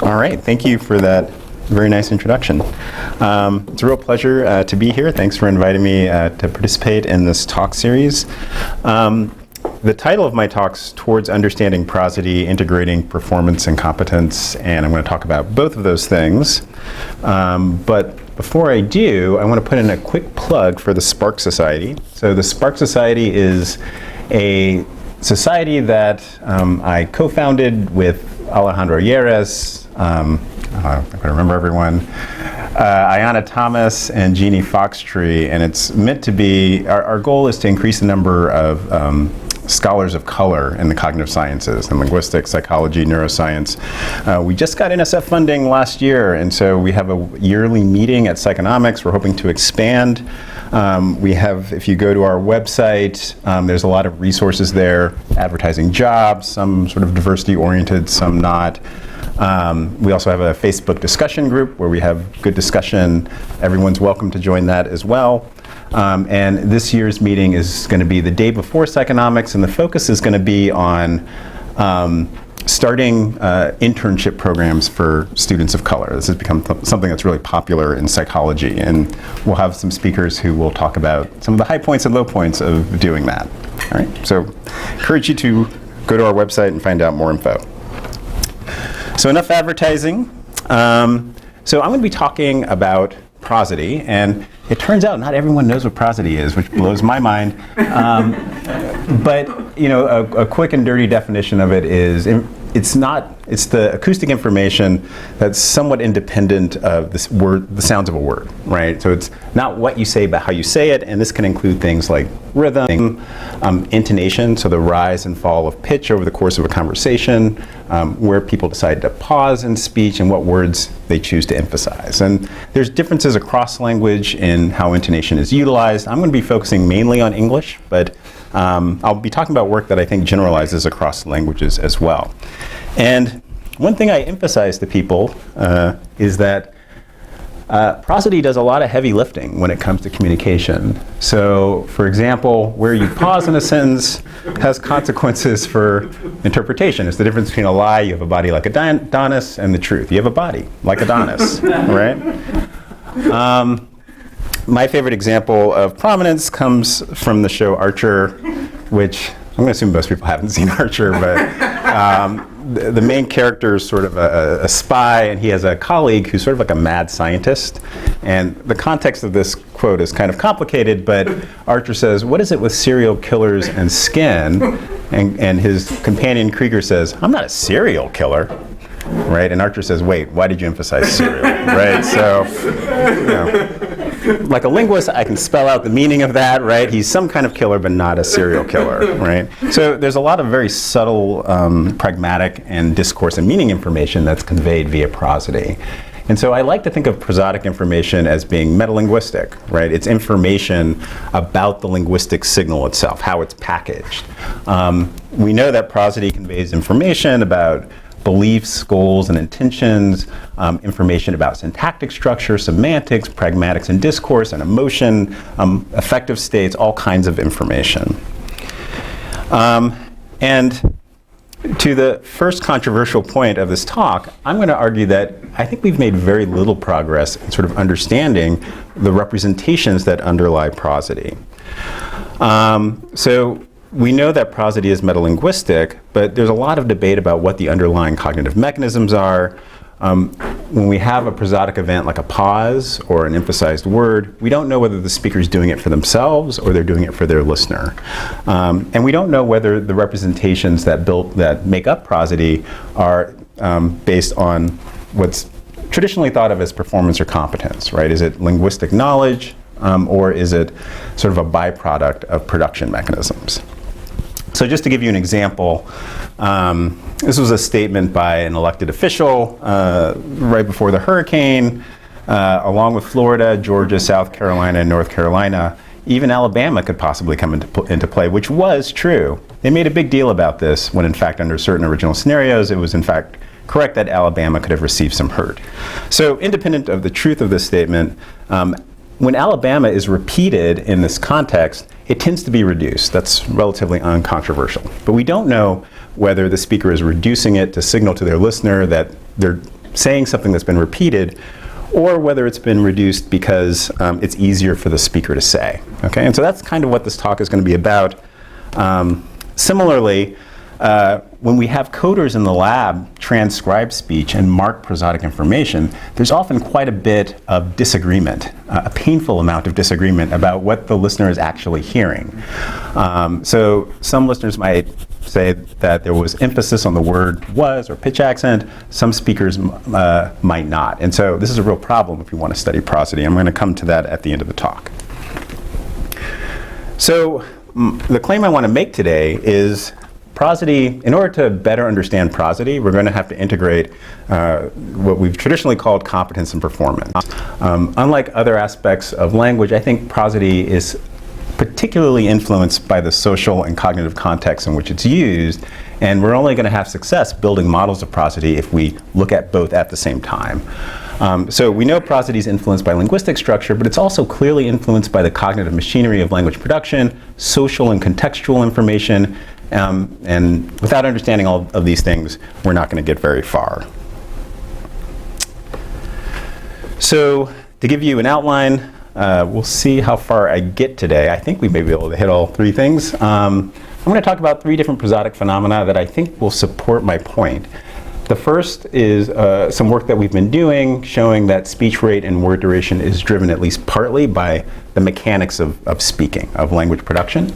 All right, thank you for that very nice introduction. It's a real pleasure to be here. Thanks for inviting me to participate in this talk series. The title of my talk's Towards Understanding Prosody, Integrating Performance and Competence, and I'm going to talk about both of those things. But before I do, I want to put in a quick plug for the Spark Society. So the Spark Society is a society that I co-founded with Alejandro Yeres, I'm going to remember everyone, Ayanna Thomas and Jeannie Foxtree, and it's meant to be, our goal is to increase the number of scholars of color in the cognitive sciences, in linguistics, psychology, neuroscience. We just got NSF funding last year, and so we have a yearly meeting at Psychonomics. We're hoping to expand. We have, if you go to our website, there's a lot of resources there, advertising jobs, some sort of diversity-oriented, some not. We also have a Facebook discussion group where we have good discussion. Everyone's welcome to join that as well. And this year's meeting is going to be the day before Psychonomics, and the focus is going to be on starting internship programs for students of color. This has become something that's really popular in psychology, and we'll have some speakers who will talk about some of the high points and low points of doing that. All right, so I encourage you to go to our website and find out more info. So enough advertising. So I'm going to be talking about prosody, and it turns out not everyone knows what prosody is, which blows my mind. But a quick and dirty definition of it is it's the acoustic information that's somewhat independent of this word, the sounds of a word, right? So it's not what you say, but how you say it, and this can include things like rhythm, intonation, so the rise and fall of pitch over the course of a conversation, where people decide to pause in speech, and what words they choose to emphasize. And there's differences across language in how intonation is utilized. I'm going to be focusing mainly on English, but I'll be talking about work that I think generalizes across languages as well. And one thing I emphasize to people is that prosody does a lot of heavy lifting when it comes to communication. So, for example, where you pause in a sentence has consequences for interpretation. It's the difference between a lie, you have a body like Adonis, and the truth. You have a body like Adonis, right? My favorite example of Prominence comes from the show Archer, which I'm going to assume most people haven't seen Archer, but the main character is sort of a spy, and he has a colleague who's sort of like a mad scientist. And the context of this quote is kind of complicated, but Archer says, "What is it with serial killers and skin?" And his companion Krieger says, "I'm not a serial killer." Right? And Archer says, "Wait, why did you emphasize serial?" Right? So, like a linguist, I can spell out the meaning of that, right? He's some kind of killer, but not a serial killer, right? So there's a lot of very subtle, pragmatic, and discourse and meaning information that's conveyed via prosody. And so I like to think of prosodic information as being metalinguistic, right? It's information about the linguistic signal itself, how it's packaged. We know that prosody conveys information about beliefs, goals, and intentions, information about syntactic structure, semantics, pragmatics and discourse, and emotion, affective states, all kinds of information. And to the first controversial point of this talk, I'm going to argue that I think we've made very little progress in sort of understanding the representations that underlie prosody. So we know that prosody is metalinguistic, but there's a lot of debate about what the underlying cognitive mechanisms are. When we have a prosodic event like a pause or an emphasized word, we don't know whether the speaker is doing it for themselves or they're doing it for their listener. And we don't know whether the representations that make up prosody are based on what's traditionally thought of as performance or competence, right? Is it linguistic knowledge, or is it sort of a byproduct of production mechanisms? So just to give you an example, this was a statement by an elected official right before the hurricane, along with Florida, Georgia, South Carolina, and North Carolina. Even Alabama could possibly come into play, which was true. They made a big deal about this when, in fact, under certain original scenarios, it was, in fact, correct that Alabama could have received some hurt. So independent of the truth of this statement, when Alabama is repeated in this context, it tends to be reduced. That's relatively uncontroversial. But we don't know whether the speaker is reducing it to signal to their listener that they're saying something that's been repeated, or whether it's been reduced because it's easier for the speaker to say. Okay, and so that's kind of what this talk is going to be about. Similarly, when we have coders in the lab transcribe speech and mark prosodic information, there's often quite a bit of disagreement, a painful amount of disagreement about what the listener is actually hearing. So some listeners might say that there was emphasis on the word was or pitch accent. Some speakers might not. And so this is a real problem if you want to study prosody. I'm going to come to that at the end of the talk. So the claim I want to make today is prosody. In order to better understand prosody, we're going to have to integrate what we've traditionally called competence and performance. Unlike other aspects of language, I think prosody is particularly influenced by the social and cognitive context in which it's used, and we're only going to have success building models of prosody if we look at both at the same time. So we know prosody is influenced by linguistic structure, but it's also clearly influenced by the cognitive machinery of language production, social and contextual information, and without understanding all of these things, we're not going to get very far. So to give you an outline, we'll see how far I get today. I think we may be able to hit all three things. I'm going to talk about three different prosodic phenomena that I think will support my point. The first is some work that we've been doing showing that speech rate and word duration is driven at least partly by the mechanics of speaking, of language production.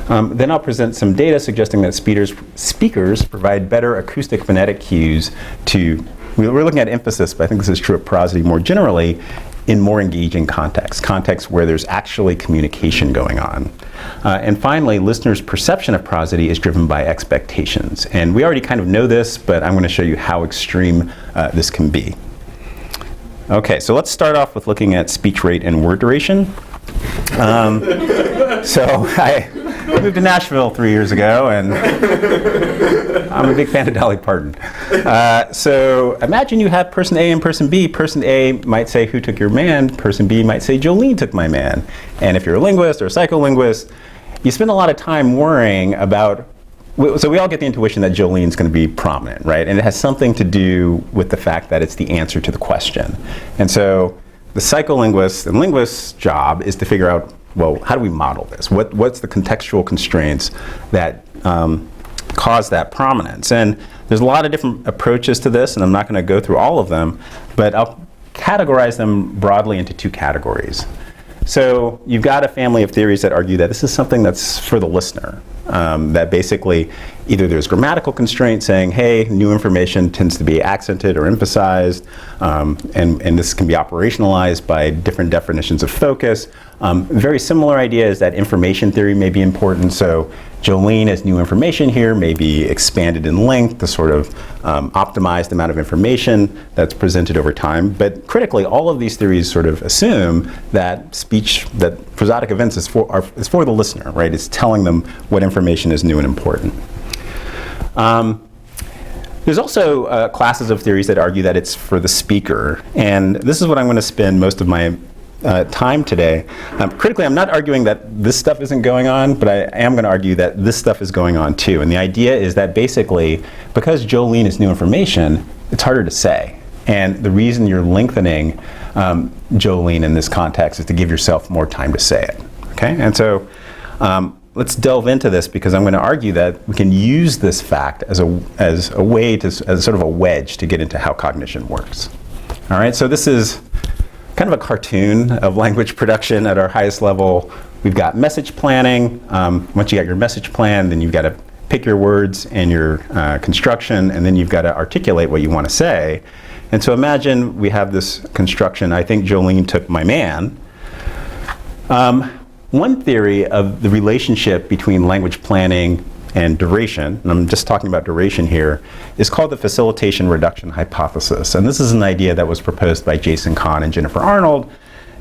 Then I'll present some data suggesting that speakers provide better acoustic phonetic cues to, we're looking at emphasis, but I think this is true of prosody more generally, in more engaging contexts where there's actually communication going on. And finally, listeners' perception of prosody is driven by expectations. And we already kind of know this, but I'm going to show you how extreme this can be. Okay, so let's start off with looking at speech rate and word duration. So I moved to Nashville 3 years ago, and I'm a big fan of Dolly Parton. So imagine you have person A and person B. Person A might say, "Who took your man?" Person B might say, "Jolene took my man." And if you're a linguist or a psycholinguist, you spend a lot of time worrying about, so we all get the intuition that Jolene's going to be prominent, right? And it has something to do with the fact that it's the answer to the question. And so the psycholinguist and linguist's job is to figure out, well, how do we model this? What's the contextual constraints that cause that prominence? And there's a lot of different approaches to this, and I'm not going to go through all of them, but I'll categorize them broadly into two categories. So you've got a family of theories that argue that this is something that's for the listener. That basically either there's grammatical constraints saying, hey, new information tends to be accented or emphasized, and this can be operationalized by different definitions of focus. Very similar idea is that information theory may be important. So Jolene as new information here may be expanded in length to sort of optimize the amount of information that's presented over time. But critically, all of these theories sort of assume that speech, that prosodic events is for the listener, right? It's telling them what information is new and important. There's also classes of theories that argue that it's for the speaker. And this is what I'm going to spend most of my time today. Critically, I'm not arguing that this stuff isn't going on, but I am going to argue that this stuff is going on too. And the idea is that basically, because Jolene is new information, it's harder to say. And the reason you're lengthening Jolene in this context is to give yourself more time to say it. Okay? And so let's delve into this, because I'm going to argue that we can use this fact as a way to, as sort of a wedge to get into how cognition works. All right, so this is kind of a cartoon of language production at our highest level. We've got message planning. Once you got your message plan, then you've got to pick your words and your construction, and then you've got to articulate what you want to say. And so imagine we have this construction, I think Jolene took my man. One theory of the relationship between language planning and duration, and I'm just talking about duration here, is called the facilitation reduction hypothesis. And this is an idea that was proposed by Jason Kahn and Jennifer Arnold.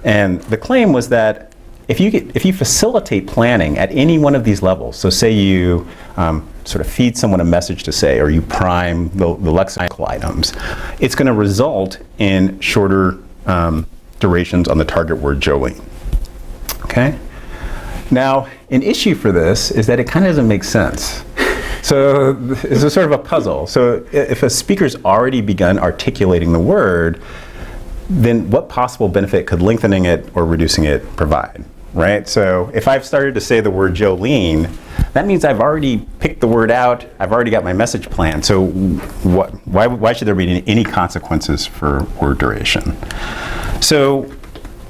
And the claim was that if you facilitate planning at any one of these levels, so say you sort of feed someone a message to say, or you prime the lexical items, it's going to result in shorter durations on the target word Jolene. Okay? Now, an issue for this is that it kind of doesn't make sense. So this is sort of a puzzle. So if a speaker's already begun articulating the word, then what possible benefit could lengthening it or reducing it provide, right? So if I've started to say the word Jolene, that means I've already picked the word out. I've already got my message planned. So why should there be any consequences for word duration? So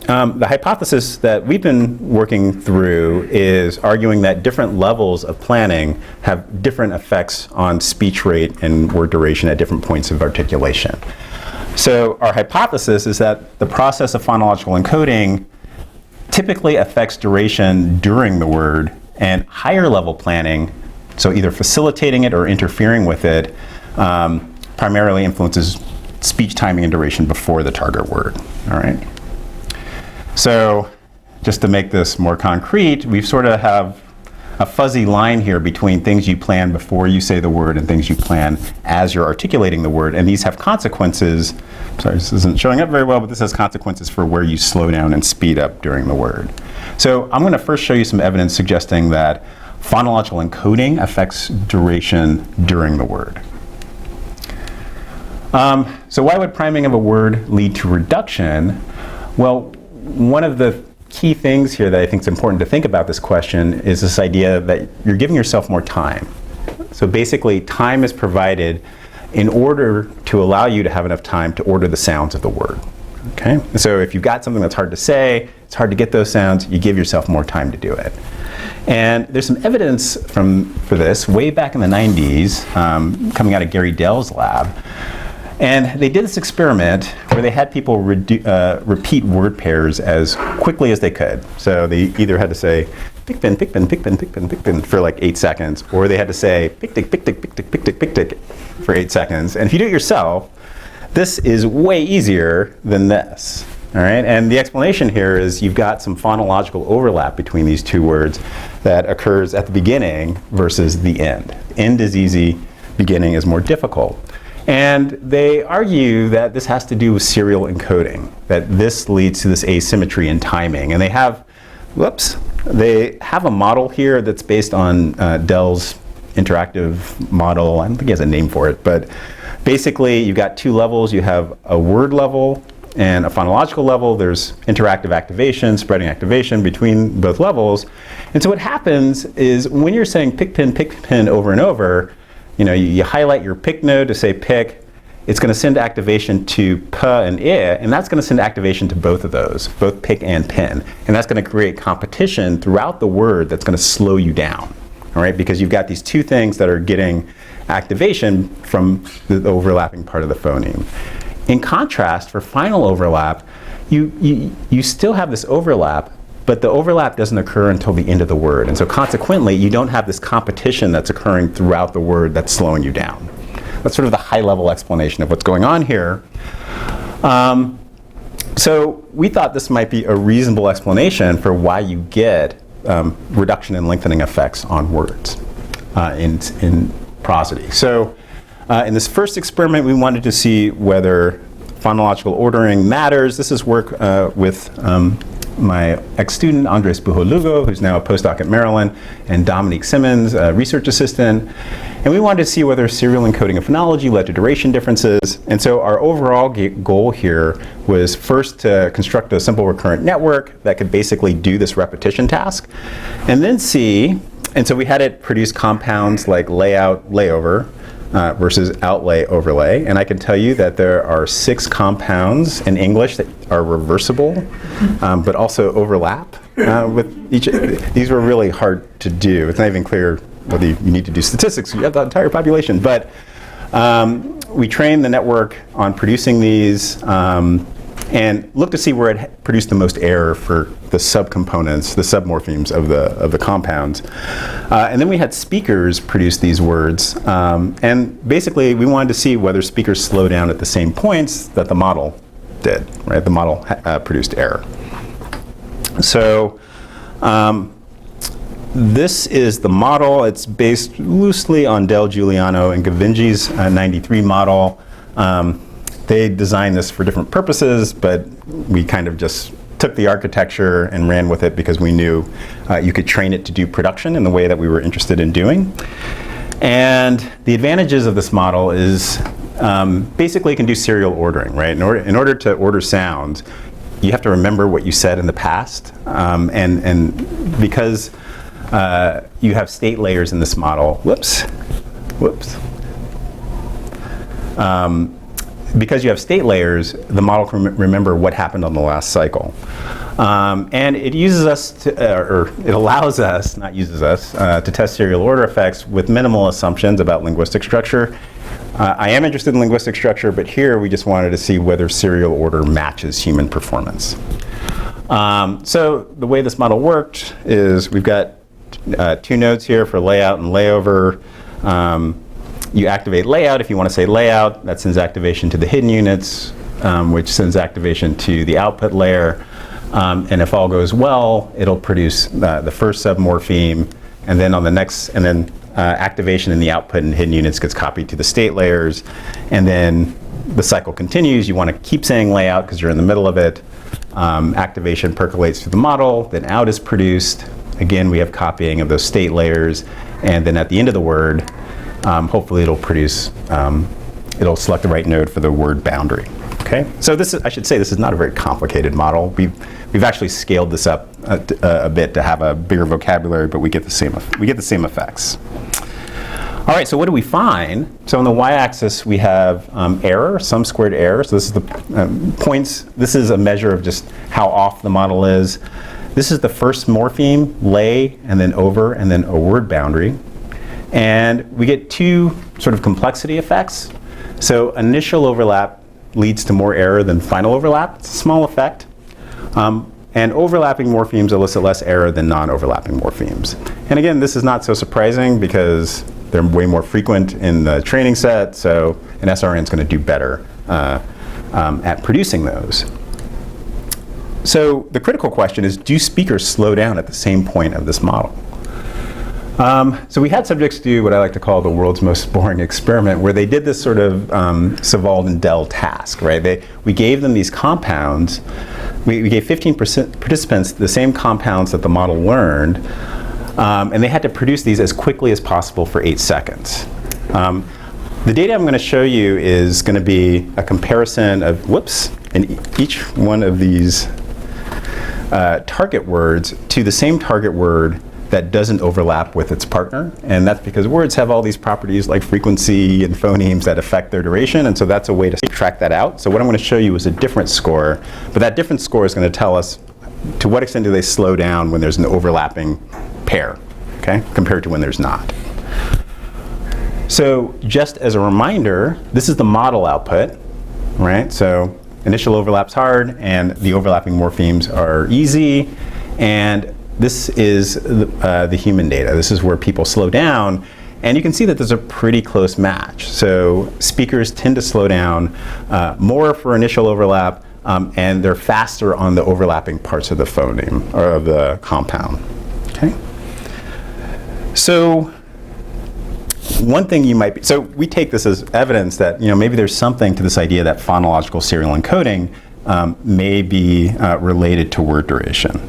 the hypothesis that we've been working through is arguing that different levels of planning have different effects on speech rate and word duration at different points of articulation. So our hypothesis is that the process of phonological encoding typically affects duration during the word, and higher level planning, so either facilitating it or interfering with it, primarily influences speech timing and duration before the target word. All right. So just to make this more concrete, we sort of have a fuzzy line here between things you plan before you say the word and things you plan as you're articulating the word. And these have consequences. Sorry, this isn't showing up very well, but this has consequences for where you slow down and speed up during the word. So I'm going to first show you some evidence suggesting that phonological encoding affects duration during the word. So why would priming of a word lead to reduction? Well, one of the key things here that I think is important to think about this question is this idea that you're giving yourself more time. So basically, time is provided in order to allow you to have enough time to order the sounds of the word. Okay? So if you've got something that's hard to say, it's hard to get those sounds, you give yourself more time to do it. And there's some evidence for this way back in the 90s, coming out of Gary Dell's lab. And they did this experiment where they had people repeat word pairs as quickly as they could. So they either had to say pick pen, pick pen, pick pen, pick pen, pick pen for like 8 seconds, or they had to say pick tick, pick tick, pick tick, pick tick, pick tick for 8 seconds. And if you do it yourself, this is way easier than this. All right? And the explanation here is you've got some phonological overlap between these two words that occurs at the beginning versus the end. End is easy, beginning is more difficult. And they argue that this has to do with serial encoding, that this leads to this asymmetry in timing. And they have, they have a model here that's based on Dell's interactive model. I don't think he has a name for it, but basically you've got two levels. You have a word level and a phonological level. There's interactive activation, spreading activation between both levels. And so what happens is when you're saying pick pen over and over, you highlight your pick node to say pick, it's going to send activation to p and I, and that's going to send activation to both of those, both pick and pen. And that's going to create competition throughout the word that's going to slow you down, all right? Because you've got these two things that are getting activation from the overlapping part of the phoneme. In contrast, for final overlap, you still have this overlap, but the overlap doesn't occur until the end of the word. And so consequently, you don't have this competition that's occurring throughout the word that's slowing you down. That's sort of the high-level explanation of what's going on here. So we thought this might be a reasonable explanation for why you get reduction and lengthening effects on words in prosody. So in this first experiment, we wanted to see whether phonological ordering matters. This is work with my ex-student, Andres Bujo-Lugo, who's now a postdoc at Maryland, and Dominique Simmons, a research assistant. And we wanted to see whether serial encoding of phonology led to duration differences. And so our overall goal here was first to construct a simple recurrent network that could basically do this repetition task, and then see, and so we had it produce compounds like layout, layover, versus outlay, overlay. And I can tell you that there are 6 compounds in English that are reversible, but also overlap with each. These were really hard to do. It's not even clear whether you need to do statistics. You have the entire population. But we trained the network on producing these and looked to see where it produced the most error for the subcomponents, the submorphemes of the compounds. And then we had speakers produce these words. And basically, we wanted to see whether speakers slow down at the same points that the model did, right? The model produced error. So this is the model. It's based loosely on Del Giuliano and Gavinji's 93 model. They designed this for different purposes, but we kind of just took the architecture and ran with it because we knew you could train it to do production in the way that we were interested in doing. And the advantages of this model is basically it can do serial ordering, right? In order to order sounds, you have to remember what you said in the past. And because you have state layers in this model, because you have state layers, the model can remember what happened on the last cycle. And it uses us to, or it allows us, not uses us, to test serial order effects with minimal assumptions about linguistic structure. I am interested in linguistic structure, but here we just wanted to see whether serial order matches human performance. So the way this model worked is we've got 2 nodes here for layout and layover. You activate layout if you want to say layout. That sends activation to the hidden units, which sends activation to the output layer. And if all goes well, it'll produce the first submorpheme, and then on the next, activation in the output and hidden units gets copied to the state layers, and then the cycle continues. You want to keep saying layout because you're in the middle of it. Activation percolates through the model, then out is produced. Again, we have copying of those state layers, and then at the end of the word, hopefully it'll produce, it'll select the right node for the word boundary. Okay, so this is, I should say, this is not a very complicated model. We've actually scaled this up a bit to have a bigger vocabulary, but we get the same effects. All right, so what do we find? So on the y-axis we have error, sum squared error. So this is the points. This is a measure of just how off the model is. This is the first morpheme, lay, and then over, and then a word boundary. And we get 2 sort of complexity effects. So initial overlap leads to more error than final overlap. It's a small effect. And overlapping morphemes elicit less error than non-overlapping morphemes. And again, this is not so surprising because they're way more frequent in the training set, so an SRN is going to do better at producing those. So the critical question is, do speakers slow down at the same point of this model? So we had subjects do what I like to call the world's most boring experiment, where they did this sort of Savald and Dell task, right? We gave them these compounds. We gave 15 participants the same compounds that the model learned, and they had to produce these as quickly as possible for 8 seconds. The data I'm going to show you is going to be a comparison of, in each one of these target words to the same target word that doesn't overlap with its partner, and that's because words have all these properties like frequency and phonemes that affect their duration, and so that's a way to track that out. So what I'm going to show you is a different score, but that different score is going to tell us to what extent do they slow down when there's an overlapping pair, okay, compared to when there's not. So just as a reminder, this is the model output, right? So initial overlap's hard, and the overlapping morphemes are easy, and this is the human data. This is where people slow down, and you can see that there's a pretty close match. So speakers tend to slow down more for initial overlap, and they're faster on the overlapping parts of the phoneme or of the compound. Okay. So one thing you might be, so we take this as evidence that maybe there's something to this idea that phonological serial encoding may be related to word duration.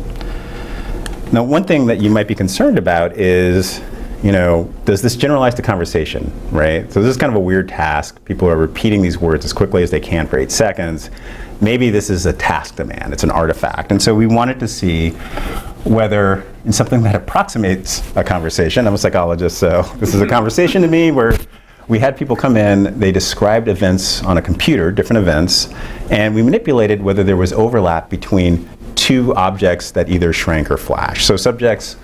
Now, one thing that you might be concerned about is, does this generalize to conversation, right? So this is kind of a weird task. People are repeating these words as quickly as they can for 8 seconds. Maybe this is a task demand. It's an artifact. And so we wanted to see whether in something that approximates a conversation, I'm a psychologist, so this is a conversation to me where we had people come in, they described events on a computer, different events, and we manipulated whether there was overlap between 2 objects that either shrank or flash. So subjects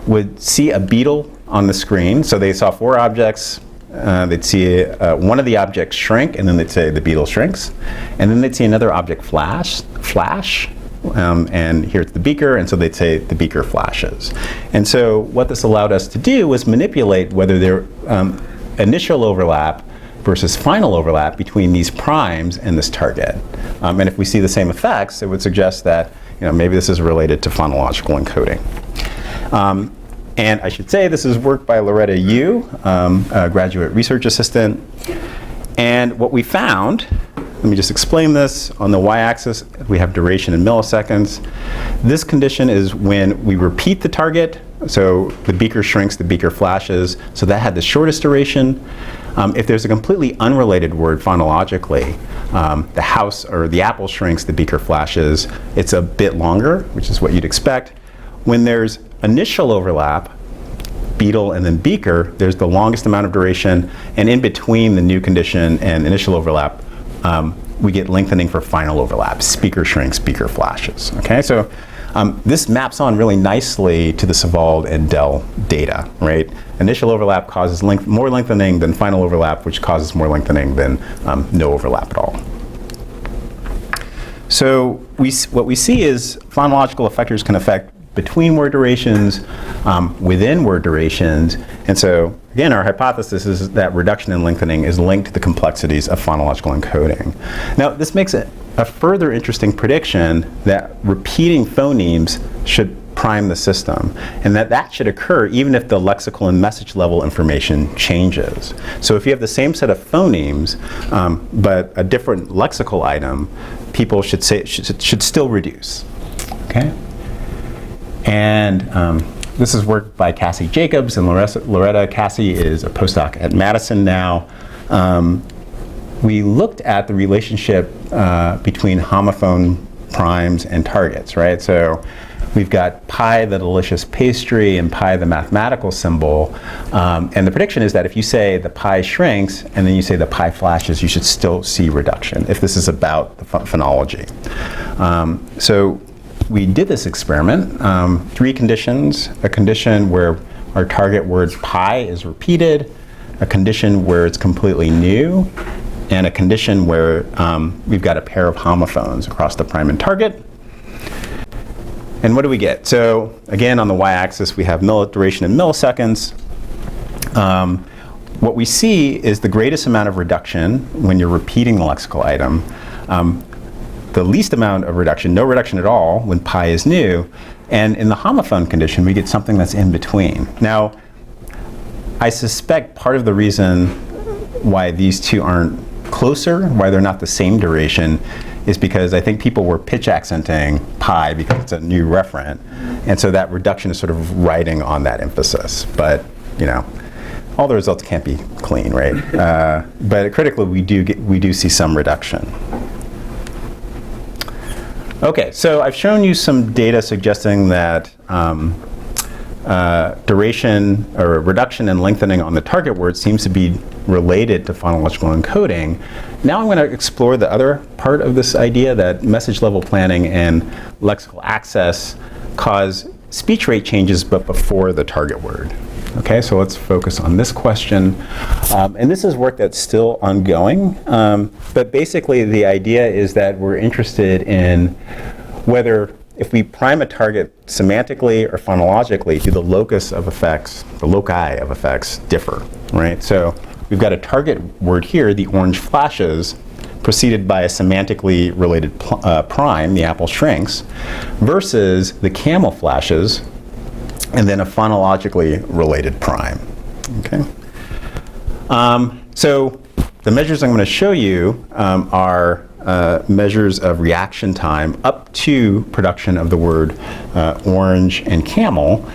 would see a beetle on the screen. So they saw 4 objects. They'd see one of the objects shrink, and then they'd say the beetle shrinks. And then they'd see another object flash, and here's the beaker, and so they'd say the beaker flashes. And so what this allowed us to do was manipulate whether there initial overlap versus final overlap between these primes and this target. And if we see the same effects, it would suggest that maybe this is related to phonological encoding. And I should say this is work by Loretta Yu, a graduate research assistant. And what we found, let me just explain this. On the y-axis, we have duration in milliseconds. This condition is when we repeat the target. So the beaker shrinks, the beaker flashes. So that had the shortest duration. If there's a completely unrelated word phonologically, the house or the apple shrinks, the beaker flashes, it's a bit longer, which is what you'd expect. When there's initial overlap, beetle and then beaker, there's the longest amount of duration, and in between the new condition and initial overlap, we get lengthening for final overlap. Speaker shrinks, beaker flashes. Okay, so this maps on really nicely to the Savold and Dell data, right? Initial overlap causes more lengthening than final overlap, which causes more lengthening than no overlap at all. So what we see is phonological effectors can affect between word durations, within word durations. And so, again, our hypothesis is that reduction and lengthening is linked to the complexities of phonological encoding. Now, this makes it a further interesting prediction that repeating phonemes should prime the system, and that should occur even if the lexical and message level information changes. So if you have the same set of phonemes, but a different lexical item, people should still reduce. Okay? And this is work by Cassie Jacobs and Loretta. Cassie is a postdoc at Madison now. We looked at the relationship between homophone primes and targets, right? So we've got pi, the delicious pastry, and pi, the mathematical symbol. And the prediction is that if you say the pi shrinks and then you say the pi flashes, you should still see reduction if this is about the phonology. So we did this experiment, 3 conditions: a condition where our target word pi is repeated, a condition where it's completely new, and a condition where we've got a pair of homophones across the prime and target. And what do we get? So again, on the y-axis, we have duration in milliseconds. What we see is the greatest amount of reduction when you're repeating the lexical item. The least amount of reduction, no reduction at all, when pi is new. And in the homophone condition, we get something that's in between. Now, I suspect part of the reason why these two aren't closer, why they're not the same duration, is because I think people were pitch accenting pi because it's a new referent. And so that reduction is sort of riding on that emphasis. But, you know, all the results can't be clean, right? But critically, we do see some reduction. Okay, so I've shown you some data suggesting that duration or reduction and lengthening on the target word seems to be related to phonological encoding. Now I'm going to explore the other part of this idea that message level planning and lexical access cause speech rate changes but before the target word. Okay, so let's focus on this question. And this is work that's still ongoing, but basically the idea is that we're interested in whether if we prime a target semantically or phonologically, do the locus of effects, the loci of effects differ, right? So we've got a target word here, the orange flashes, preceded by a semantically related prime, the apple shrinks, versus the camel flashes, and then a phonologically related prime, okay? So the measures I'm going to show you are measures of reaction time up to production of the word orange and camel.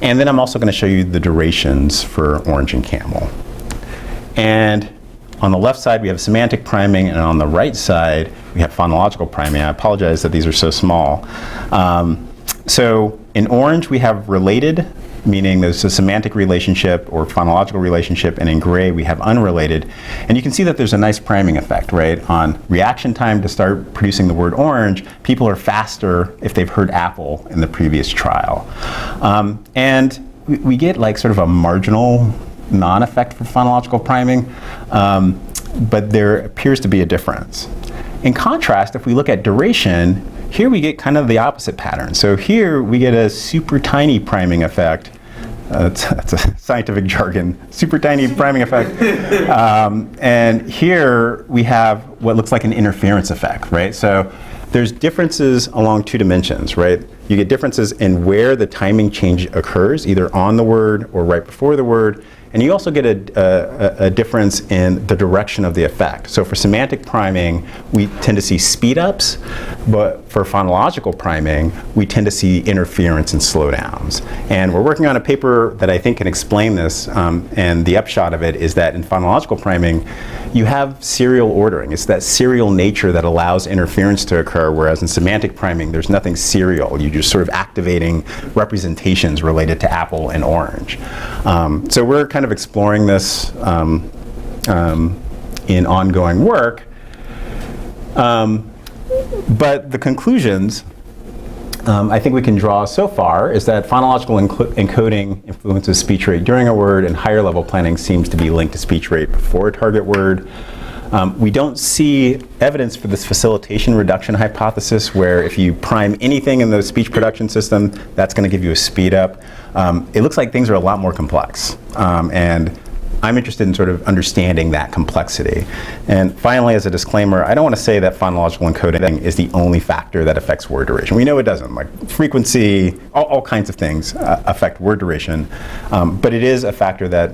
And then I'm also going to show you the durations for orange and camel. And on the left side, we have semantic priming, and on the right side, we have phonological priming. I apologize that these are so small. So in orange, we have related, meaning there's a semantic relationship or phonological relationship, and in gray we have unrelated. And you can see that there's a nice priming effect, right? On reaction time to start producing the word orange, people are faster if they've heard apple in the previous trial. And we get like sort of a marginal non-effect for phonological priming, but there appears to be a difference. In contrast, if we look at duration, here we get kind of the opposite pattern. So here we get a super tiny priming effect. That's a scientific jargon, super tiny priming effect. And here we have what looks like an interference effect, right? So there's differences along 2 dimensions, right? You get differences in where the timing change occurs, either on the word or right before the word, And you also get a difference in the direction of the effect. So for semantic priming, we tend to see speed-ups, but for phonological priming, we tend to see interference and slowdowns. And we're working on a paper that I think can explain this, and the upshot of it is that in phonological priming, you have serial ordering. It's that serial nature that allows interference to occur, whereas in semantic priming, there's nothing serial. You're just sort of activating representations related to apple and orange. So we're kind of exploring this in ongoing work. But the conclusions I think we can draw so far is that phonological encoding influences speech rate during a word, and higher level planning seems to be linked to speech rate before a target word. We don't see evidence for this facilitation reduction hypothesis, where if you prime anything in the speech production system, that's going to give you a speed up. It looks like things are a lot more complex. And I'm interested in sort of understanding that complexity. And finally, as a disclaimer, I don't want to say that phonological encoding is the only factor that affects word duration. We know it doesn't. Like frequency, all kinds of things affect word duration. But it is a factor that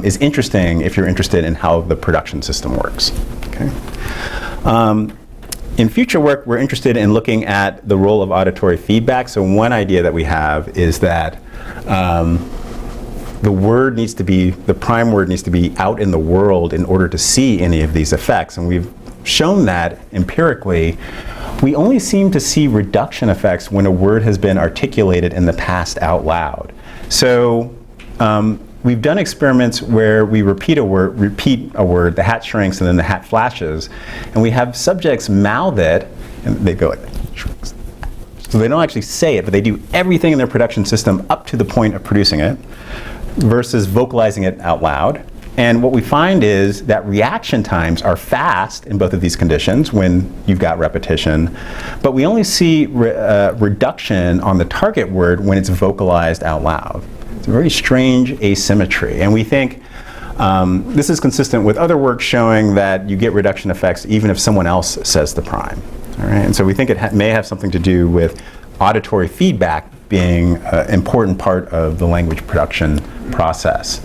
is interesting if you're interested in how the production system works. Okay. In future work, we're interested in looking at the role of auditory feedback. So one idea that we have is that the prime word needs to be out in the world in order to see any of these effects. And we've shown that empirically. We only seem to see reduction effects when a word has been articulated in the past out loud. So we've done experiments where we repeat a word, the hat shrinks and then the hat flashes, and we have subjects mouth it, and they go like that. So they don't actually say it, but they do everything in their production system up to the point of producing it, versus vocalizing it out loud. And what we find is that reaction times are fast in both of these conditions when you've got repetition, but we only see reduction on the target word when it's vocalized out loud. It's a very strange asymmetry. And we think this is consistent with other work showing that you get reduction effects even if someone else says the prime. All right? And so we think it may have something to do with auditory feedback being an important part of the language production process.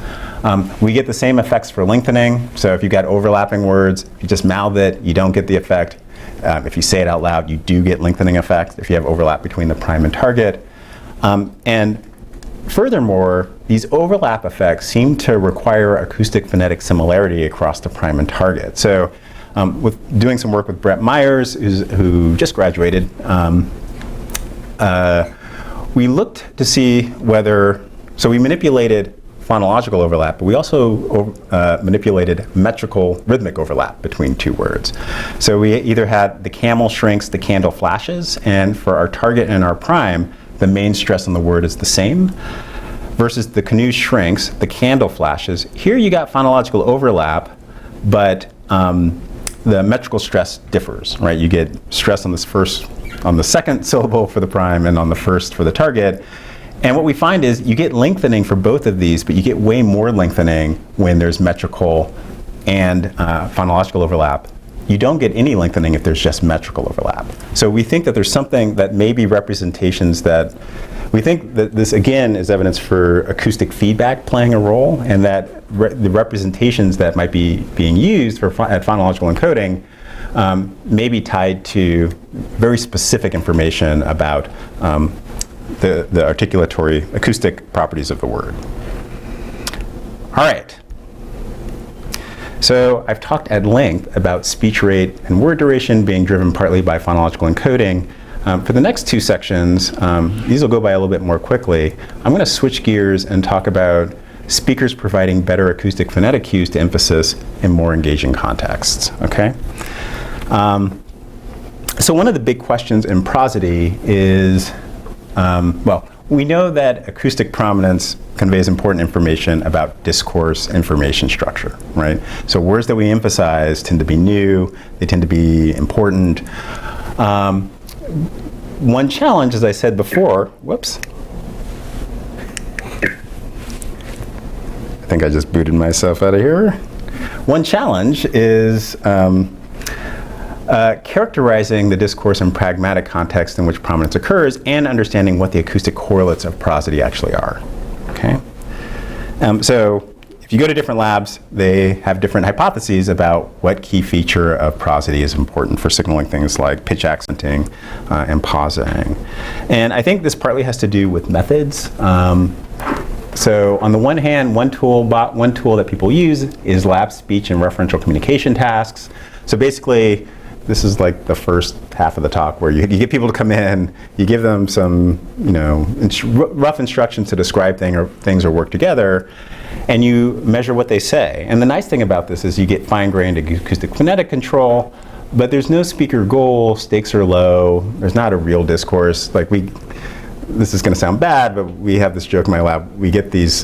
We get the same effects for lengthening. So if you've got overlapping words, if you just mouth it, you don't get the effect. If you say it out loud, you do get lengthening effect if you have overlap between the prime and target. And furthermore, these overlap effects seem to require acoustic phonetic similarity across the prime and target. So with doing some work with Brett Myers, who just graduated, we looked to see whether, so we manipulated phonological overlap, but we also manipulated metrical rhythmic overlap between two words. So we either had the camel shrinks, the candle flashes, and for our target and our prime, the main stress on the word is the same, versus the canoe shrinks, the candle flashes. Here you got phonological overlap, but the metrical stress differs, right? You get stress on the second syllable for the prime and on the first for the target. And what we find is you get lengthening for both of these, but you get way more lengthening when there's metrical and phonological overlap. You don't get any lengthening if there's just metrical overlap. So we think that there's something that may be representations that, we think that this again is evidence for acoustic feedback playing a role, and that the representations that might be being used for at phonological encoding may be tied to very specific information about the articulatory acoustic properties of the word. All right. So I've talked at length about speech rate and word duration being driven partly by phonological encoding. For the next two sections, these will go by a little bit more quickly. I'm going to switch gears and talk about speakers providing better acoustic phonetic cues to emphasis in more engaging contexts. Okay. So one of the big questions in prosody is, well, we know that acoustic prominence conveys important information about discourse information structure, right? So words that we emphasize tend to be new, they tend to be important. One challenge, as I said before, whoops. I think I just booted myself out of here. One challenge is characterizing the discourse in pragmatic context in which prominence occurs and understanding what the acoustic correlates of prosody actually are. Okay? So if you go to different labs, they have different hypotheses about what key feature of prosody is important for signaling things like pitch accenting and pausing. And I think this partly has to do with methods. So on the one hand, one tool that people use is lab speech and referential communication tasks. So basically, this is like the first half of the talk where you get people to come in, you give them some, rough instructions to describe things or work together, and you measure what they say. And the nice thing about this is you get fine-grained acoustic phonetic control, but there's no speaker goal, stakes are low, there's not a real discourse. This is going to sound bad, but we have this joke in my lab. We get these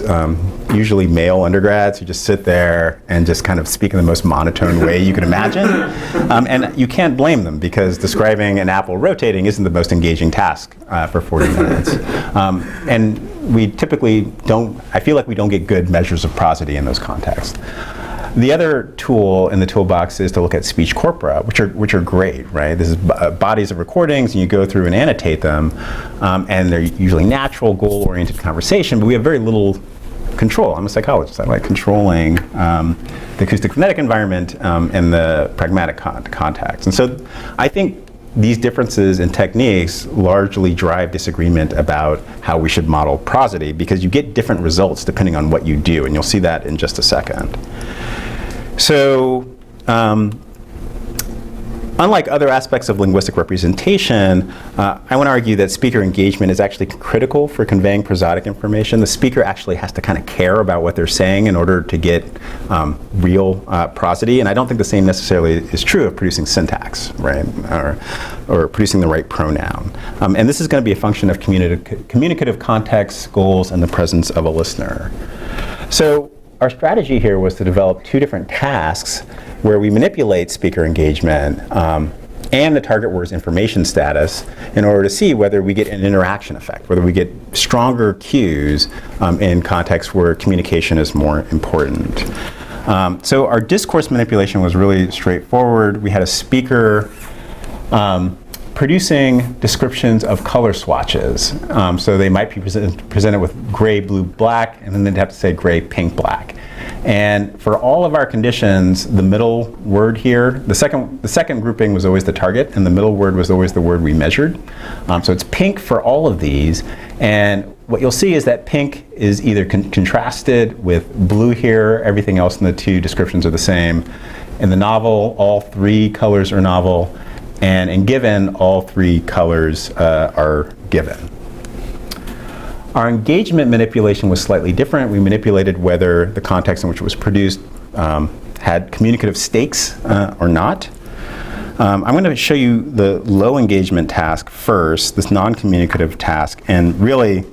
usually male undergrads who just sit there and just kind of speak in the most monotone way you can imagine. And you can't blame them, because describing an apple rotating isn't the most engaging task for 40 minutes. And we typically I feel like we don't get good measures of prosody in those contexts. The other tool in the toolbox is to look at speech corpora, which are great, right? This is bodies of recordings, and you go through and annotate them, and they're usually natural, goal-oriented conversation, but we have very little control. I'm a psychologist. I like controlling the acoustic phonetic environment in the pragmatic context. And so I think these differences in techniques largely drive disagreement about how we should model prosody, because you get different results depending on what you do, and you'll see that in just a second. So, unlike other aspects of linguistic representation, I want to argue that speaker engagement is actually critical for conveying prosodic information. The speaker actually has to kind of care about what they're saying in order to get real prosody, and I don't think the same necessarily is true of producing syntax, right, or producing the right pronoun. And this is going to be a function of communicative context, goals, and the presence of a listener. So our strategy here was to develop two different tasks where we manipulate speaker engagement and the target word's information status in order to see whether we get an interaction effect, whether we get stronger cues in contexts where communication is more important. So our discourse manipulation was really straightforward. We had a speaker producing descriptions of color swatches. So they might be presented with gray, blue, black, and then they'd have to say gray, pink, black. And for all of our conditions, the middle word here, the second grouping was always the target, and the middle word was always the word we measured. So it's pink for all of these. And what you'll see is that pink is either contrasted with blue here. Everything else in the two descriptions are the same. In the novel, all three colors are novel. And in given, all three colors are given. Our engagement manipulation was slightly different. We manipulated whether the context in which it was produced had communicative stakes or not. I'm going to show you the low engagement task first, this non-communicative task. And really,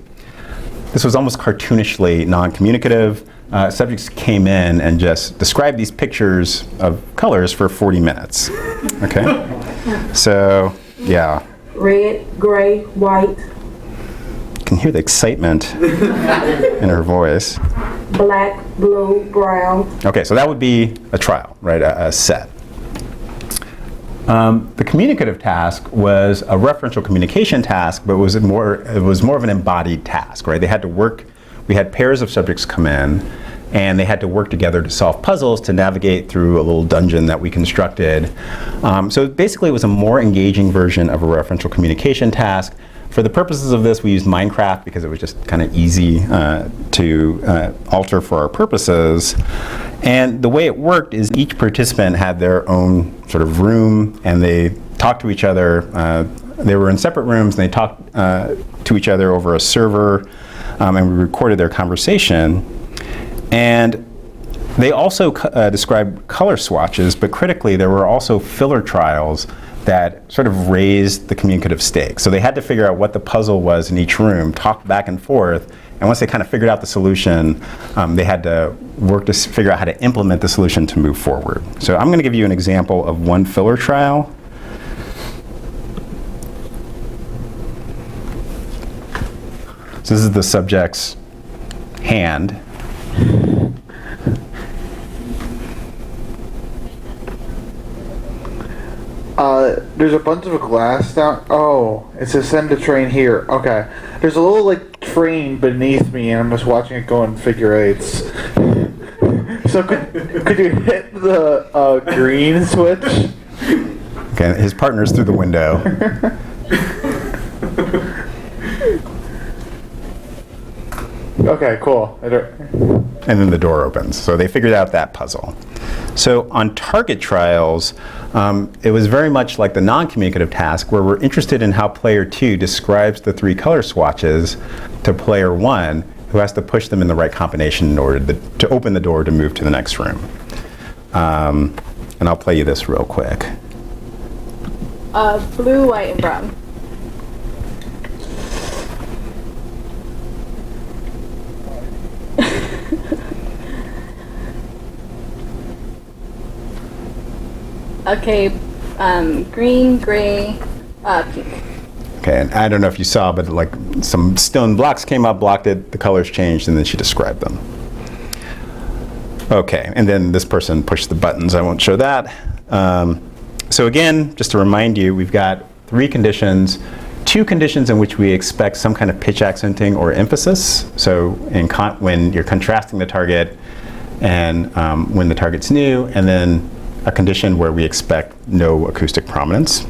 this was almost cartoonishly non-communicative. Subjects came in and just described these pictures of colors for 40 minutes. Okay? So, yeah. Red, gray, white. You can hear the excitement in her voice. Black, blue, brown. Okay, so that would be a trial, right? A set. The communicative task was a referential communication task, but it was more of an embodied task, right? They had to work. We had pairs of subjects come in, and they had to work together to solve puzzles, to navigate through a little dungeon that we constructed. So basically, it was a more engaging version of a referential communication task. For the purposes of this, we used Minecraft because it was just kind of easy to alter for our purposes. And the way it worked is each participant had their own sort of room, and they talked to each other. They were in separate rooms, and they talked to each other over a server, and we recorded their conversation. And they also described color swatches, but critically, there were also filler trials that sort of raised the communicative stakes. So they had to figure out what the puzzle was in each room, talk back and forth, and once they kind of figured out the solution, they had to work to figure out how to implement the solution to move forward. So I'm going to give you an example of one filler trial. So this is the subject's hand. There's a bunch of glass down. Oh, it says send a train here. Okay. There's a little like train beneath me, and I'm just watching it go in figure eights. So could you hit the green switch? Okay, his partner's through the window. Okay, cool. And then the door opens. So they figured out that puzzle. So on target trials, it was very much like the non-communicative task, where we're interested in how player 2 describes the 3 color swatches to player 1, who has to push them in the right combination in order to open the door to move to the next room. And I'll play you this real quick. Blue, white, and brown. Okay, green, gray, pink. Okay, and I don't know if you saw, but like some stone blocks came up, blocked it, the colors changed, and then she described them. Okay, and then this person pushed the buttons. I won't show that. So again, just to remind you, we've got 3 conditions, 2 conditions in which we expect some kind of pitch accenting or emphasis. So when you're contrasting the target and when the target's new, and then a condition where we expect no acoustic prominence.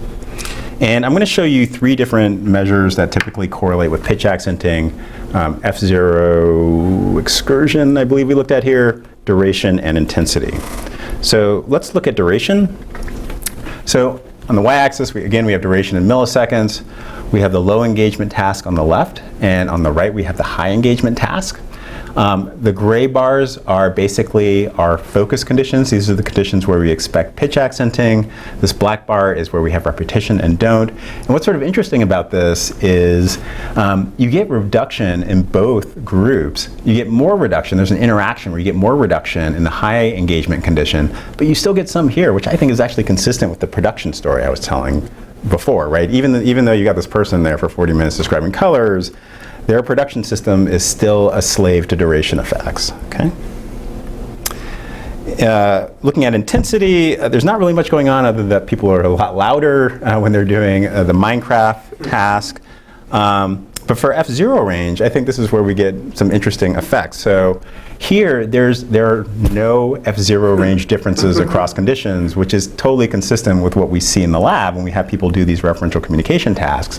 And I'm going to show you 3 different measures that typically correlate with pitch accenting. F0 excursion, I believe we looked at here, duration, and intensity. So let's look at duration. So on the y-axis, we have duration in milliseconds. We have the low engagement task on the left, and on the right we have the high engagement task. The gray bars are basically our focus conditions. These are the conditions where we expect pitch accenting. This black bar is where we have repetition and don't. And what's sort of interesting about this is you get reduction in both groups. You get more reduction. There's an interaction where you get more reduction in the high engagement condition, but you still get some here, which I think is actually consistent with the production story I was telling before, right? Even though you got this person there for 40 minutes describing colors, their production system is still a slave to duration effects, okay? Looking at intensity, there's not really much going on other than that people are a lot louder when they're doing the Minecraft task. But for F0 range, I think this is where we get some interesting effects. So here, there are no F0 range differences across conditions, which is totally consistent with what we see in the lab when we have people do these referential communication tasks.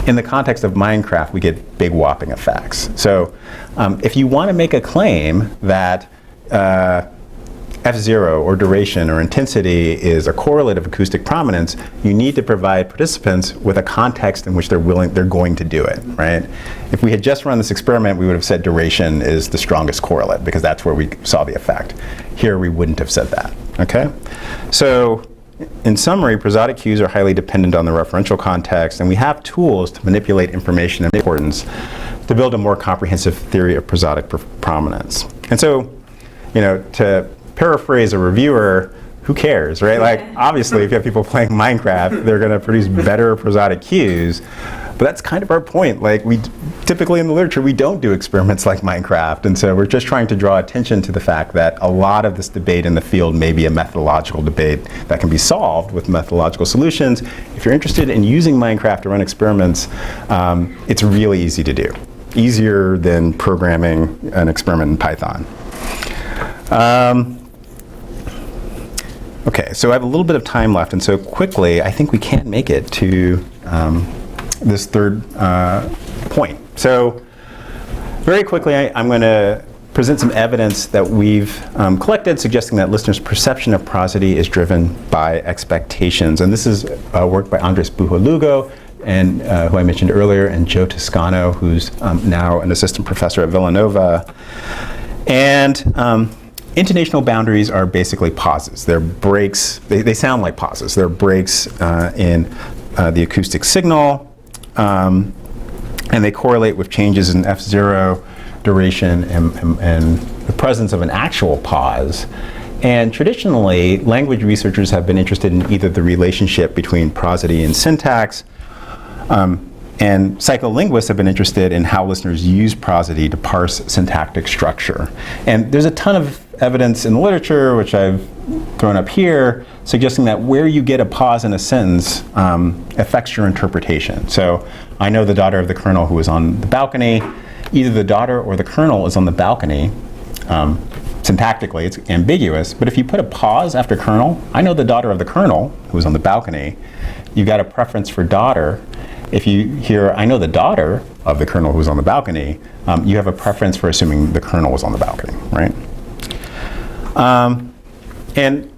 In the context of Minecraft, we get big whopping effects. So if you want to make a claim that F0 or duration or intensity is a correlate of acoustic prominence, you need to provide participants with a context in which they're going to do it, right? If we had just run this experiment, we would have said duration is the strongest correlate because that's where we saw the effect. Here we wouldn't have said that, okay? So in summary, prosodic cues are highly dependent on the referential context, and we have tools to manipulate information and importance to build a more comprehensive theory of prosodic prominence. And so, to paraphrase a reviewer, who cares, right? Like, obviously, if you have people playing Minecraft, they're going to produce better prosodic cues. But that's kind of our point. Like, we typically in the literature, we don't do experiments like Minecraft. And so we're just trying to draw attention to the fact that a lot of this debate in the field may be a methodological debate that can be solved with methodological solutions. If you're interested in using Minecraft to run experiments, it's really easy to do. Easier than programming an experiment in Python. Okay, so I have a little bit of time left, and so quickly, I think we can't make it to this third point. So very quickly, I'm going to present some evidence that we've collected suggesting that listeners' perception of prosody is driven by expectations. And this is work by Andres Bujo-Lugo, and who I mentioned earlier, and Joe Toscano, who's now an assistant professor at Villanova. And intonational boundaries are basically pauses. They're breaks. They sound like pauses. They're breaks in the acoustic signal, and they correlate with changes in F0 duration and the presence of an actual pause. And traditionally, language researchers have been interested in either the relationship between prosody and syntax, and psycholinguists have been interested in how listeners use prosody to parse syntactic structure. And there's a ton of evidence in the literature, which I've thrown up here, suggesting that where you get a pause in a sentence affects your interpretation. So I know the daughter of the colonel who was on the balcony. Either the daughter or the colonel is on the balcony syntactically, it's ambiguous, but if you put a pause after colonel, I know the daughter of the colonel who was on the balcony, you got a preference for daughter. If you hear, I know the daughter of the colonel who was on the balcony, you have a preference for assuming the colonel was on the balcony, right? And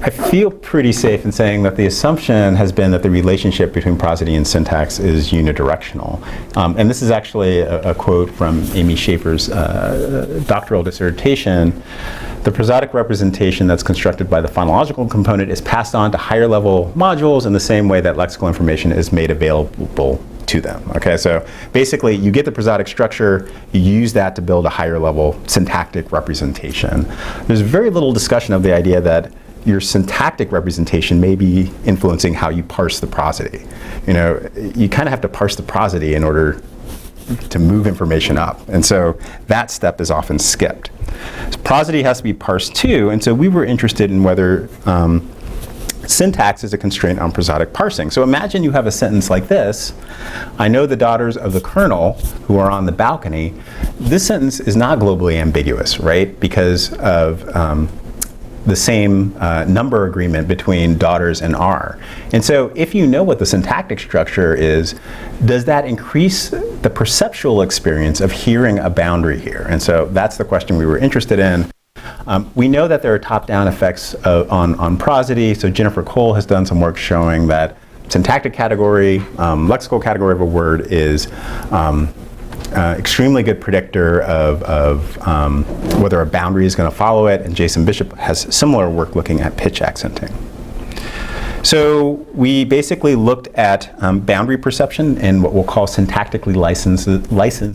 I feel pretty safe in saying that the assumption has been that the relationship between prosody and syntax is unidirectional. And this is actually a quote from Amy Schaefer's doctoral dissertation. The prosodic representation that's constructed by the phonological component is passed on to higher level modules in the same way that lexical information is made available to them. Okay, so basically you get the prosodic structure, you use that to build a higher level syntactic representation. There's very little discussion of the idea that your syntactic representation may be influencing how you parse the prosody. You know, you kind of have to parse the prosody in order to move information up. And so that step is often skipped. So prosody has to be parsed too, and so we were interested in whether syntax is a constraint on prosodic parsing. So imagine you have a sentence like this: I know the daughters of the colonel who are on the balcony. This sentence is not globally ambiguous, right? Because of the same number agreement between daughters and are. And so if you know what the syntactic structure is, does that increase the perceptual experience of hearing a boundary here? And so that's the question we were interested in. We know that there are top-down effects on prosody. So Jennifer Cole has done some work showing that syntactic category, lexical category of a word is extremely good predictor of whether a boundary is going to follow it, and Jason Bishop has similar work looking at pitch accenting. So we basically looked at boundary perception in what we'll call syntactically licensed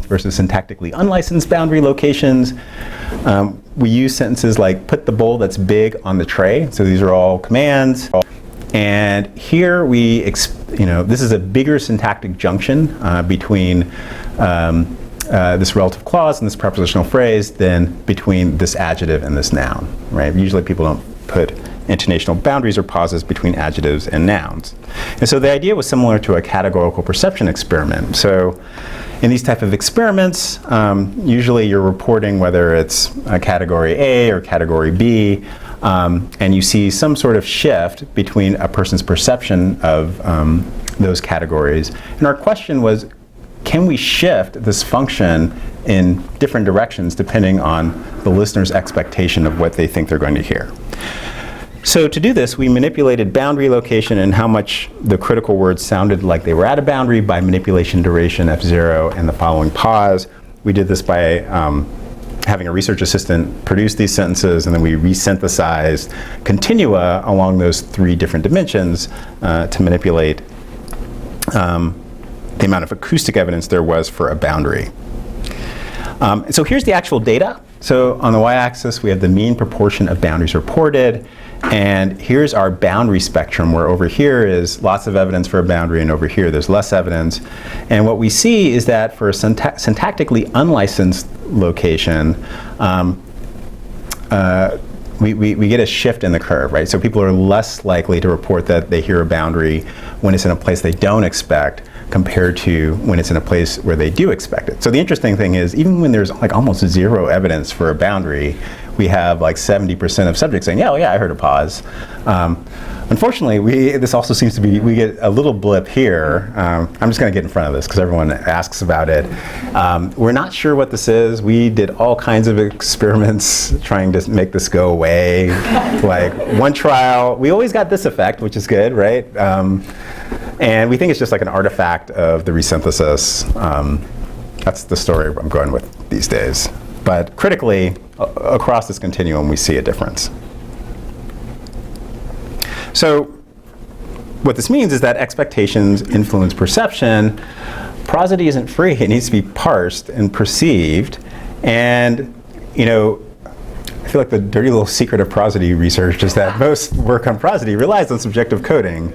versus syntactically unlicensed boundary locations. We use sentences like put the bowl that's big on the tray. So these are all commands. And here this is a bigger syntactic junction between this relative clause and this prepositional phrase than between this adjective and this noun, right? Usually people don't put intonational boundaries or pauses between adjectives and nouns. And so the idea was similar to a categorical perception experiment. So in these type of experiments, usually you're reporting whether it's a category A or category B, and you see some sort of shift between a person's perception of those categories. And our question was, can we shift this function in different directions depending on the listener's expectation of what they think they're going to hear? So to do this, we manipulated boundary location and how much the critical words sounded like they were at a boundary by manipulation duration F0 and the following pause. We did this by having a research assistant produce these sentences, and then we resynthesized continua along those three different dimensions to manipulate the amount of acoustic evidence there was for a boundary. So here's the actual data. So on the y-axis, we have the mean proportion of boundaries reported. And here's our boundary spectrum, where over here is lots of evidence for a boundary, and over here there's less evidence. And what we see is that for a syntactically unlicensed location, we get a shift in the curve, right? So people are less likely to report that they hear a boundary when it's in a place they don't expect, compared to when it's in a place where they do expect it. So the interesting thing is, even when there's like almost zero evidence for a boundary, we have like 70% of subjects saying, yeah, well, yeah, I heard a pause. Unfortunately, this also seems to be, we get a little blip here. I'm just going to get in front of this because everyone asks about it. We're not sure what this is. We did all kinds of experiments trying to make this go away. Like one trial, we always got this effect, which is good, right? And we think it's just like an artifact of the resynthesis. That's the story I'm going with these days. But critically, across this continuum, we see a difference. So what this means is that expectations influence perception. Prosody isn't free. It needs to be parsed and perceived. And, you know, I feel like the dirty little secret of prosody research is that most work on prosody relies on subjective coding.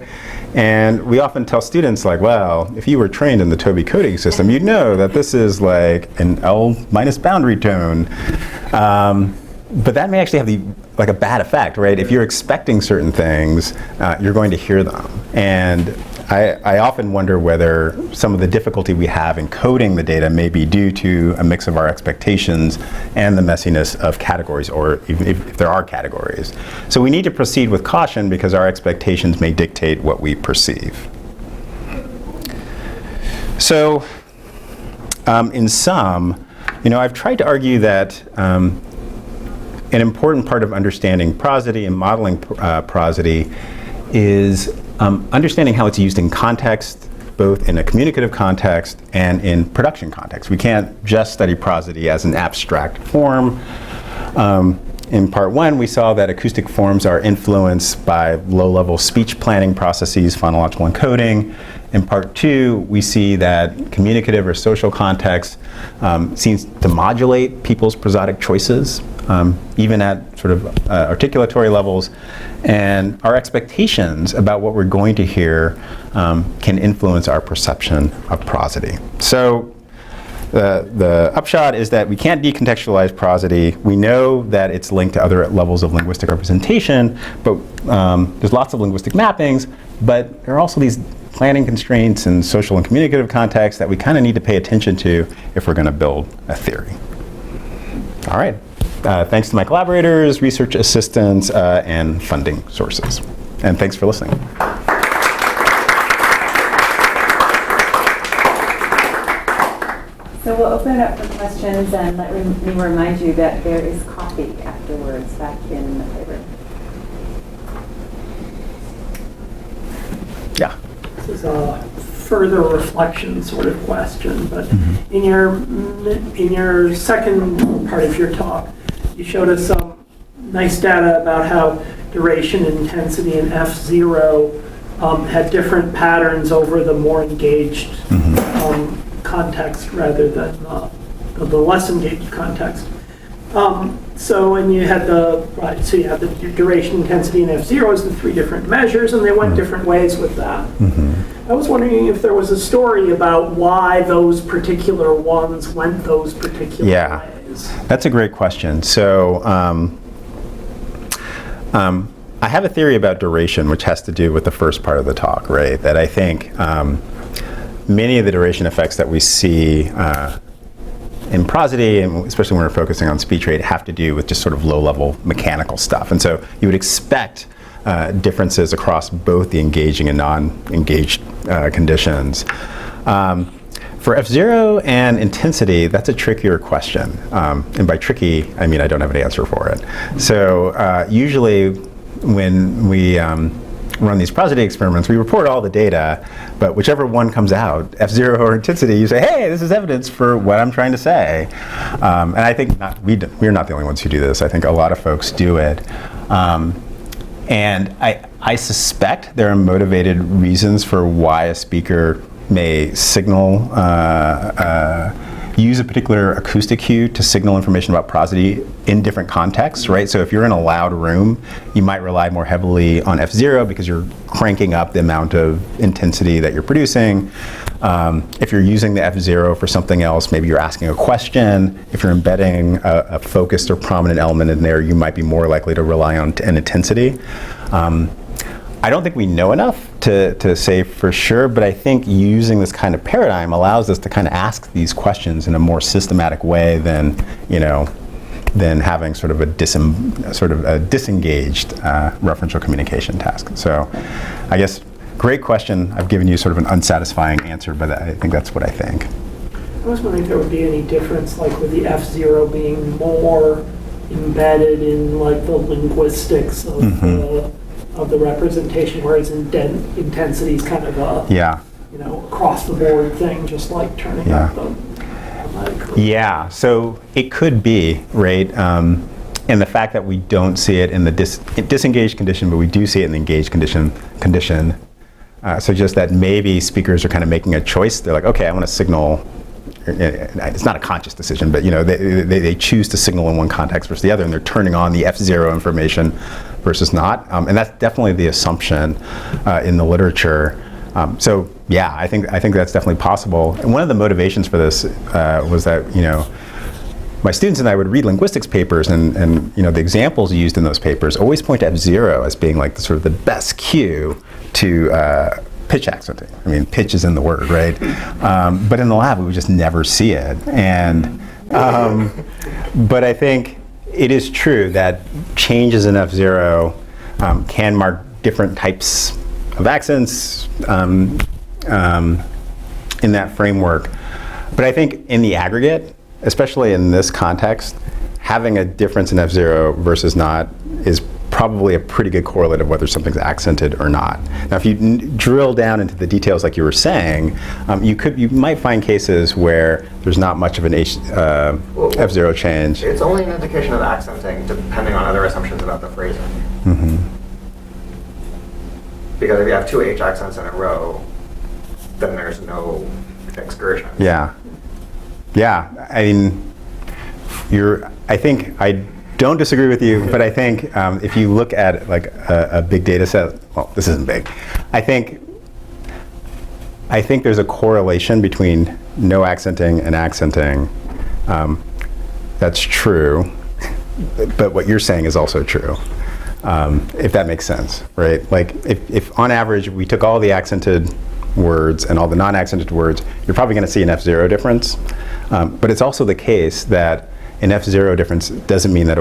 And we often tell students, like, well, if you were trained in the Toby coding system, you'd know that this is like an L minus boundary tone. But that may actually have a bad effect, right? If you're expecting certain things, you're going to hear them. And I often wonder whether some of the difficulty we have in coding the data may be due to a mix of our expectations and the messiness of categories, or even if there are categories. So we need to proceed with caution because our expectations may dictate what we perceive. So, in sum, I've tried to argue that an important part of understanding prosody and modeling prosody is understanding how it's used in context, both in a communicative context and in production context. We can't just study prosody as an abstract form. In part one, we saw that acoustic forms are influenced by low-level speech planning processes, phonological encoding. In part two, we see that communicative or social context seems to modulate people's prosodic choices, even at sort of articulatory levels. And our expectations about what we're going to hear can influence our perception of prosody. So the upshot is that we can't decontextualize prosody. We know that it's linked to other levels of linguistic representation, but there's lots of linguistic mappings, but there are also these planning constraints and social and communicative contexts that we kind of need to pay attention to if we're going to build a theory. All right. Thanks to my collaborators, research assistants, and funding sources. And thanks for listening. So we'll open it up for questions, and let me remind you that there is coffee afterwards back in the playroom. Yeah. This is a further reflection sort of question, but in your second part of your talk, you showed us some nice data about how duration and intensity in F0 had different patterns over the more engaged context rather than the less engaged context. So you had the duration, intensity, and F0 as the three different measures, and they went different ways with that. I was wondering if there was a story about why those particular ones went those particular ways. That's a great question. So I have a theory about duration, which has to do with the first part of the talk, right? That I think many of the duration effects that we see in prosody, and especially when we're focusing on speech rate, have to do with just sort of low-level mechanical stuff. And so you would expect differences across both the engaging and non-engaged conditions. For F0 and intensity, that's a trickier question. And by tricky, I mean I don't have an answer for it. So usually when we run these prosody experiments, we report all the data, but whichever one comes out, F0 or intensity, you say, hey, this is evidence for what I'm trying to say. And I think we're not the only ones who do this. I think a lot of folks do it. And I suspect there are motivated reasons for why a speaker may signal, use a particular acoustic cue to signal information about prosody in different contexts, right? So if you're in a loud room, you might rely more heavily on F0 because you're cranking up the amount of intensity that you're producing. If you're using the F0 for something else, maybe you're asking a question. If you're embedding a focused or prominent element in there, you might be more likely to rely on an intensity. I don't think we know enough to say for sure, but I think using this kind of paradigm allows us to kind of ask these questions in a more systematic way than having sort of a disengaged referential communication task. So I guess great question. I've given you sort of an unsatisfying answer, but I think that's what I think. I was wondering if there would be any difference, like with the F0 being more embedded in like the linguistics of the representation, whereas intensity is kind of a across the board thing, just like turning up the mic. Yeah, so it could be, right? And the fact that we don't see it in the disengaged condition, but we do see it in the engaged condition suggests that maybe speakers are kind of making a choice. They're like, okay, I want to signal. It's not a conscious decision, but they choose to signal in one context versus the other, and they're turning on the F0 information versus not. And that's definitely the assumption in the literature. So yeah, I think that's definitely possible. And one of the motivations for this was that my students and I would read linguistics papers, and the examples used in those papers always point to F0 as being like the best cue to pitch accenting. I mean, pitch is in the word, right? But in the lab, we would just never see it. And but I think it is true that changes in F0 can mark different types of accents in that framework. But I think in the aggregate, especially in this context, having a difference in F0 versus not is probably a pretty good correlate of whether something's accented or not. Now, if you drill down into the details like you were saying, you might find cases where there's not much of an F0 change. It's only an indication of accenting depending on other assumptions about the phrasing. Mm-hmm. Because if you have two H accents in a row, then there's no excursion. Yeah. Yeah. I mean, I think I don't disagree with you, but I think if you look at like a big data set, well, this isn't big. I think there's a correlation between no accenting and accenting. That's true, but what you're saying is also true, if that makes sense, right? Like if on average we took all the accented words and all the non-accented words, you're probably going to see an F0 difference. But it's also the case that an F0 difference doesn't mean that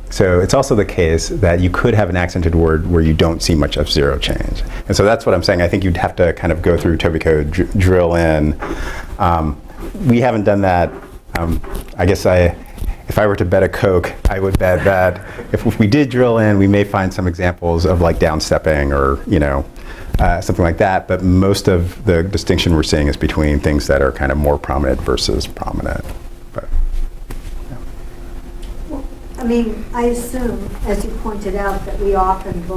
so it's also the case that you could have an accented word where you don't see much F0 change. And so that's what I'm saying. I think you'd have to kind of go through Toby Code, drill in. We haven't done that. I guess if I were to bet a Coke, I would bet that if we did drill in, we may find some examples of like downstepping or, something like that. But most of the distinction we're seeing is between things that are kind of more prominent versus prominent. But, I mean, I assume, as you pointed out, that we often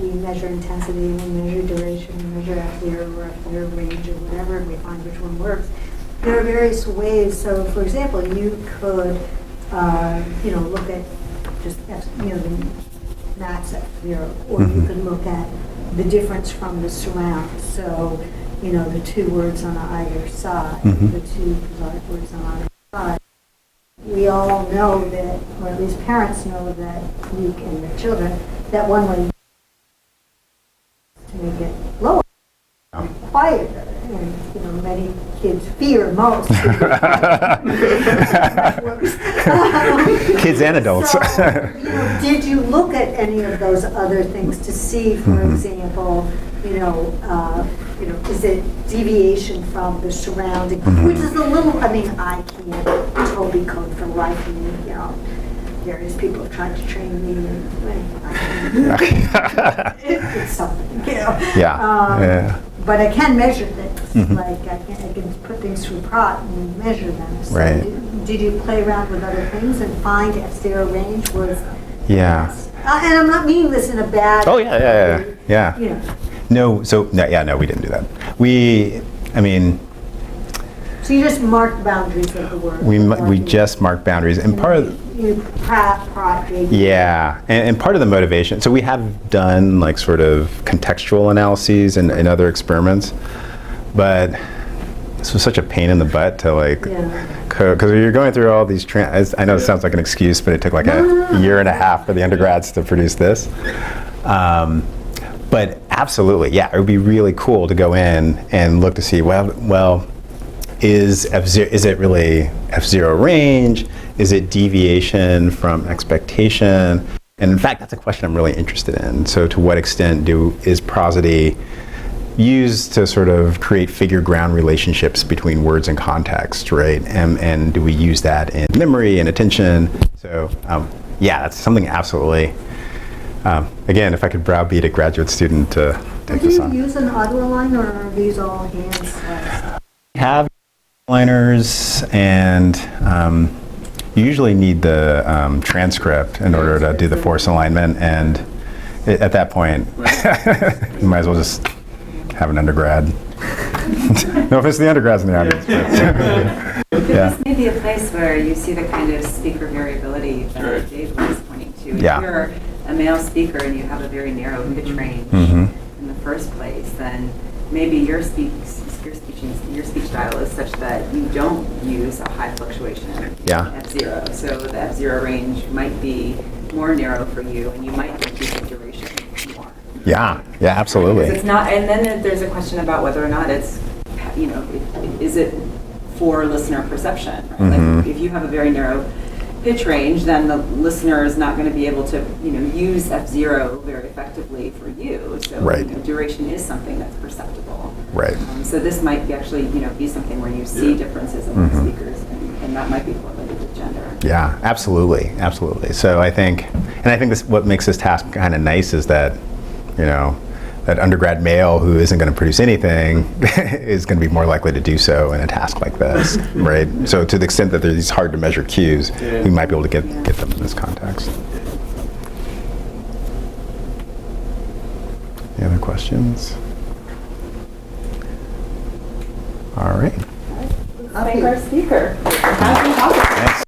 we measure intensity, we measure duration, we measure F0 or F0 range or whatever, and we find which one works. There are various ways. So, for example, you could, look at just the max F0, or you could look at the difference from the surround. So, the two words on either side, the two prosodic words on either side. We all know that, or at least parents know that, you and their children, that one way to make it lower, quieter, and many kids fear most. Kids and adults. So, did you look at any of those other things to see, for example, is it deviation from the surrounding, which is a little, I can't Toby Code for life, various people have tried to train me, and it's something, Yeah. But I can measure things, like I can put things through Prot and measure them. So Right. did you play around with other things and find F0 range was? Yeah. And I'm not meaning this in a bad. Oh yeah. No, we didn't do that. So you just marked boundaries of the word. We just marked boundaries, and part of Prot, yeah, and part of the motivation. So we have done like sort of contextual analyses and other experiments, but this was such a pain in the butt to because you're going through all these. I know it sounds like an excuse, but it took like a year and a half for the undergrads to produce this. But absolutely, yeah, it would be really cool to go in and look to see, is it really F0 range? Is it deviation from expectation? And in fact, that's a question I'm really interested in. So to what extent is prosody used to sort of create figure ground relationships between words and context, right? And do we use that in memory and attention? So that's something absolutely. Again, if I could browbeat a graduate student to take this on. Do you use an auto line, or are these all hands? We have liners, and you usually need the transcript in order to do the force alignment, and at that point, you might as well just have an undergrad. No offense to the undergrads in the audience. This may be a place where you see the kind of speaker variability that Dave was pointing to. If you're a male speaker and you have a very narrow pitch range in the first place, then maybe your speech style is such that you don't use a high fluctuation in F0. So the F0 range might be more narrow for you, and you might reduce the duration more. Yeah. Yeah, absolutely. Because it's not, and then there's a question about whether or not it's, is it for listener perception? Right? Like if you have a very narrow pitch range, then the listener is not going to be able to, use F0 very effectively for you. So Right. Duration is something that's perceptible. Right. So this might be actually, be something where you see differences among speakers, and that might be correlated with gender. Yeah, absolutely, absolutely. So I think this, what makes this task kind of nice is that, that undergrad male who isn't going to produce anything is going to be more likely to do so in a task like this, right? So to the extent that there's these hard to measure cues, we might be able to get them in this context. Any other questions? All right. Thank our speaker. Thanks.